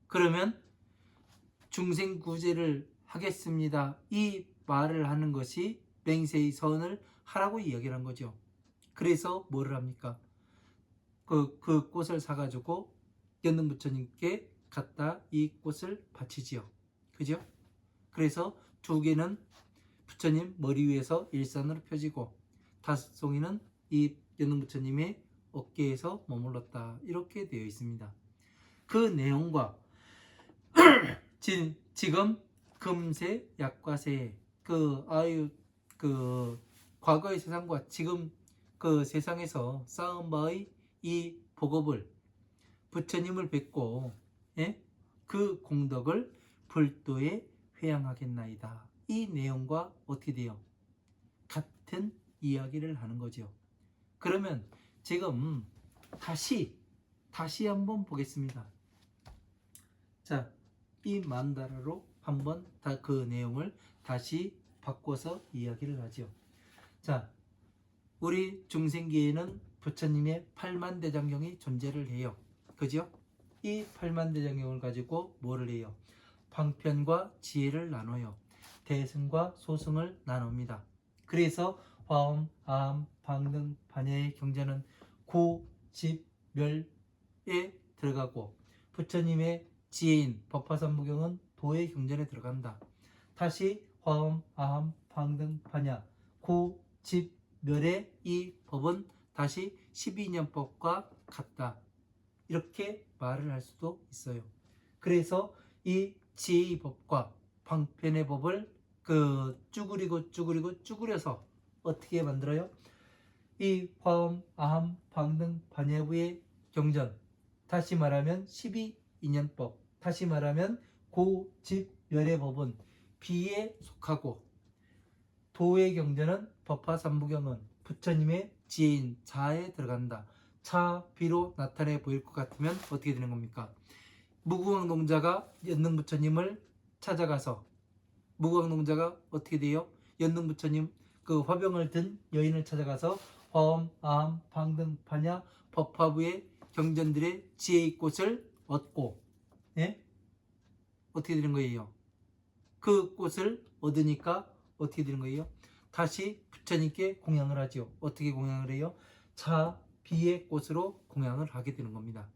Speaker 1: 그러면 중생구제를 하겠습니다. 이 말을 하는 것이 맹세의 서원을 하라고 이야기를 한 거죠. 그래서 뭐를 합니까? 그 꽃을 사가지고 연능부처님께 갖다 이 꽃을 바치지요. 그죠? 그래서 두 개는 부처님 머리 위에서 일산으로 펴지고 다섯 송이는 이 연능부처님의 어깨에서 머물렀다. 이렇게 되어 있습니다. 그 내용과 지금 금세 약과세 그 과거의 세상과 지금 그 세상에서 쌓은 바의 이 복업을 부처님을 뵙고 그 공덕을 불도에 회양하겠나이다. 이 내용과 어떻게 돼요? 같은 이야기를 하는 거죠. 그러면 지금 다시 한번 보겠습니다. 자, 이 만다라로 한번 그 내용을 다시 바꿔서 이야기를 하죠. 자, 우리 중생계에는 부처님의 팔만대장경이 존재를 해요. 그죠? 이 팔만대장경을 가지고 뭐를 해요? 방편과 지혜를 나눠요. 대승과 소승을 나눕니다. 그래서 화엄, 아함, 방등, 반야의 경전은 구, 집, 멸에 들어가고 부처님의 지혜인 법화삼무경은 도의 경전에 들어간다. 다시 화엄, 아함, 방등, 반야, 구, 집, 멸의 이 법은 다시 12년법과 같다. 이렇게 말을 할 수도 있어요. 그래서 이 지혜의 법과 방편의 법을 쭈그려서 어떻게 만들어요? 이 화엄, 아함, 방등, 반야부의 경전, 다시 말하면 12인연법, 다시 말하면 고, 집, 멸의 법은 비에 속하고 도의 경전은 법화삼부경은 부처님의 지혜인 자에 들어간다. 자, 비로 나타내 보일 것 같으면 어떻게 되는 겁니까? 무궁왕농자가 연능부처님을 찾아가서 무궁왕농자가 어떻게 돼요? 연능부처님 그 화병을 든 여인을 찾아가서 화엄, 아함, 방등, 반야, 법화부의 경전들의 지혜의 꽃을 얻고 어떻게 되는 거예요? 그 꽃을 얻으니까 어떻게 되는 거예요? 다시 부처님께 공양을 하죠. 어떻게 공양을 해요? 자, 비의 꽃으로 공양을 하게 되는 겁니다.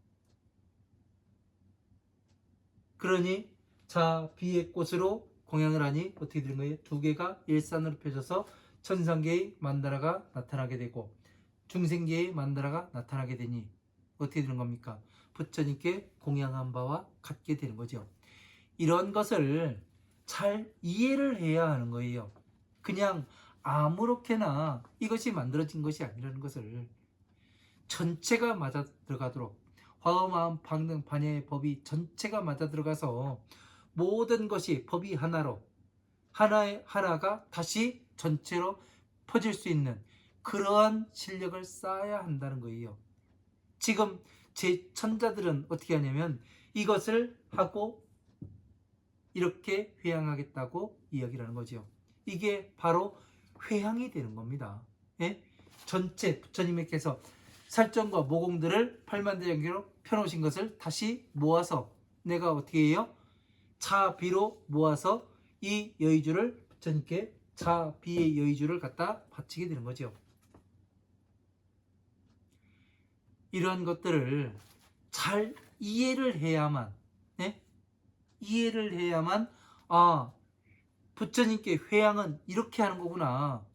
Speaker 1: 그러니 자, 비의 꽃으로 공양을 하니 어떻게 되는 거예요? 두 개가 일산으로 펴져서 천상계의 만다라가 나타나게 되고 중생계의 만다라가 나타나게 되니 어떻게 되는 겁니까? 부처님께 공양한 바와 같게 되는 거죠. 이런 것을 잘 이해를 해야 하는 거예요. 그냥 아무렇게나 이것이 만들어진 것이 아니라는 것을 전체가 맞아 들어가도록 화엄, 방등, 반야의 법이 전체가 맞아 들어가서 모든 것이 법이 하나로 하나가 다시 전체로 퍼질 수 있는 그러한 실력을 쌓아야 한다는 거예요. 지금 제 천자들은 어떻게 하냐면 이것을 하고 이렇게 회양하겠다고 이야기를 하는 거죠. 이게 바로 회양이 되는 겁니다. 전체 부처님께서 살점과 모공들을 팔만대장경으로 펴놓으신 것을 다시 모아서 내가 어떻게 해요? 차비로 모아서 이 여의주를 부처님께 차비의 여의주를 갖다 바치게 되는 거죠. 이러한 것들을 잘 이해를 해야만 부처님께 회양은 이렇게 하는 거구나.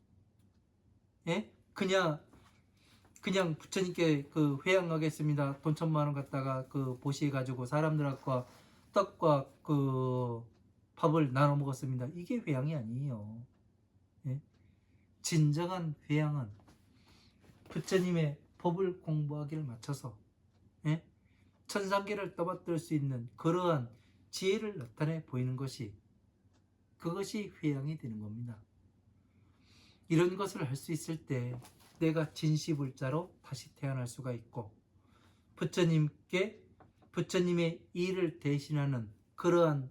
Speaker 1: 그냥 부처님께 그 회양하겠습니다. 돈 1,000,000원 갖다가 그 보시해 가지고 사람들과 떡과 그 밥을 나눠 먹었습니다. 이게 회양이 아니에요. 진정한 회양은 부처님의 법을 공부하기를 맞춰서 천상계를 떠받들 수 있는 그러한 지혜를 나타내 보이는 것이 그것이 회양이 되는 겁니다. 이런 것을 할 수 있을 때 내가 진시불자로 다시 태어날 수가 있고 부처님의 일을 대신하는 그러한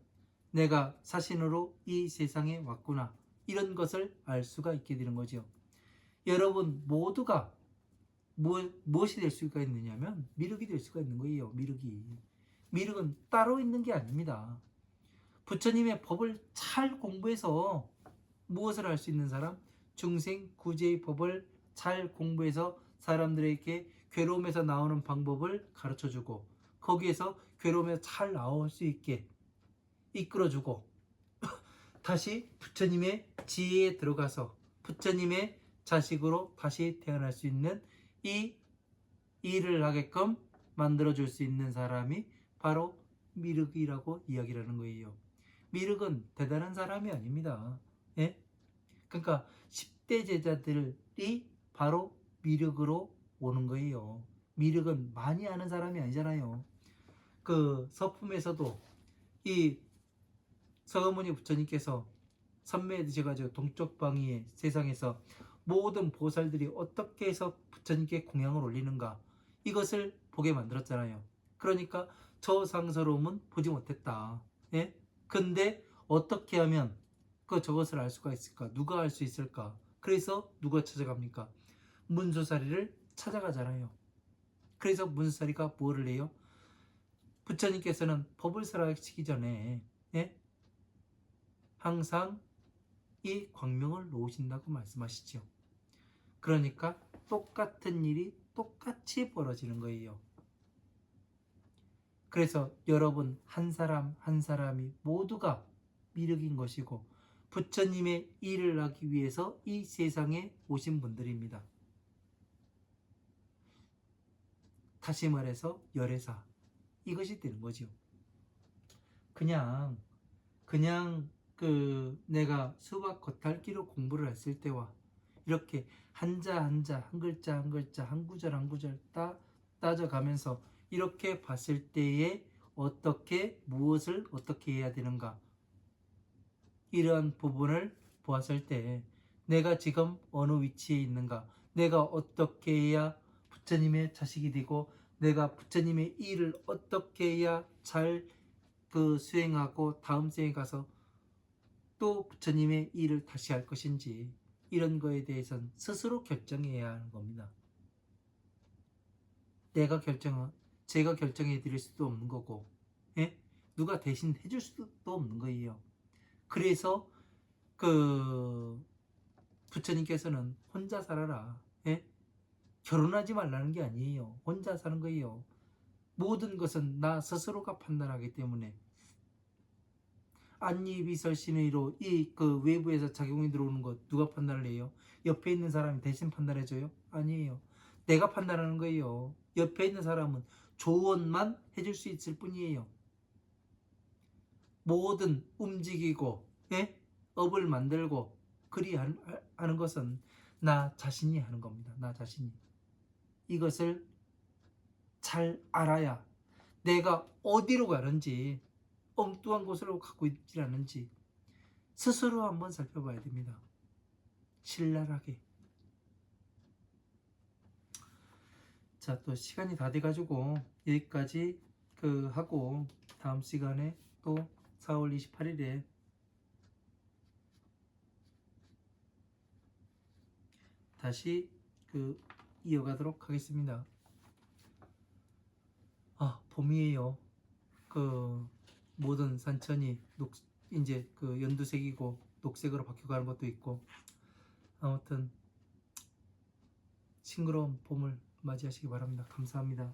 Speaker 1: 내가 사신으로 이 세상에 왔구나 이런 것을 알 수가 있게 되는 거죠. 여러분 모두가 무엇이 될 수가 있느냐면 미륵이 될 수가 있는 거예요. 미륵은 따로 있는 게 아닙니다. 부처님의 법을 잘 공부해서 무엇을 할 수 있는 사람? 중생 구제의 법을 잘 공부해서 사람들에게 괴로움에서 나오는 방법을 가르쳐주고 그 거기에서 괴로움에서 잘 나올 수 있게 이끌어주고 다시 부처님의 지혜에 들어가서 부처님의 자식으로 다시 태어날 수 있는 이 일을 하게끔 만들어줄 수 있는 사람이 바로 미륵이라고 이야기를 하는 거예요. 미륵은 대단한 사람이 아닙니다. 예? 그러니까 10대 제자들이 바로 미륵으로 오는 거예요. 미륵은 많이 아는 사람이 아니잖아요. 그 서품에서도 이 서가모니 부처님께서 선매에 드셔가지고 동쪽 방위의 세상에서 모든 보살들이 어떻게 해서 부처님께 공양을 올리는가 이것을 보게 만들었잖아요. 그러니까 저 상서로움은 보지 못했다. 예? 근데 어떻게 하면 저것을 알 수가 있을까? 누가 알 수 있을까? 그래서 누가 찾아갑니까? 문수사리를 찾아가잖아요. 그래서 문수사리가 뭐를 해요? 부처님께서는 법을 설하시기 전에 예? 항상 이 광명을 놓으신다고 말씀하시죠. 그러니까 똑같은 일이 똑같이 벌어지는 거예요. 그래서 여러분 한 사람 한 사람이 모두가 미륵인 것이고 부처님의 일을 하기 위해서 이 세상에 오신 분들입니다. 다시 말해서 열애사 이것이 되는 거죠. 그냥 내가 수박 겉핥기로 공부를 했을 때와 이렇게 한자 한자 한 글자 한 글자 한 구절 한 구절 따져가면서 이렇게 봤을 때에 어떻게 무엇을 어떻게 해야 되는가 이러한 부분을 보았을 때 내가 지금 어느 위치에 있는가 내가 어떻게 해야 부처님의 자식이 되고 내가 부처님의 일을 어떻게 해야 잘 수행하고 다음 생에 가서 또 부처님의 일을 다시 할 것인지 이런 거에 대해서는 스스로 결정해야 하는 겁니다. 제가 결정해 드릴 수도 없는 거고 예? 누가 대신 해줄 수도 없는 거예요. 그래서 부처님께서는 혼자 살아라 예? 결혼하지 말라는 게 아니에요. 혼자 사는 거예요. 모든 것은 나 스스로가 판단하기 때문에 안니비설신의로 외부에서 작용이 들어오는 것 누가 판단을 해요? 옆에 있는 사람이 대신 판단해줘요? 아니에요. 내가 판단하는 거예요. 옆에 있는 사람은 조언만 해줄 수 있을 뿐이에요. 모든 움직이고 예? 업을 만들고 그리 하는 것은 나 자신이 하는 겁니다. 나 자신이. 이것을 잘 알아야 내가 어디로 가는지 엉뚱한 곳으로 가고 있지 않은지 스스로 한번 살펴봐야 됩니다. 신랄하게. 자, 또 시간이 다 돼가지고 여기까지 하고 다음 시간에 또 4월 28일에 다시 이어가도록 하겠습니다. 봄이에요. 모든 산천이 이제 연두색이고 녹색으로 바뀌어가는 것도 있고 아무튼 싱그러운 봄을 맞이하시기 바랍니다. 감사합니다.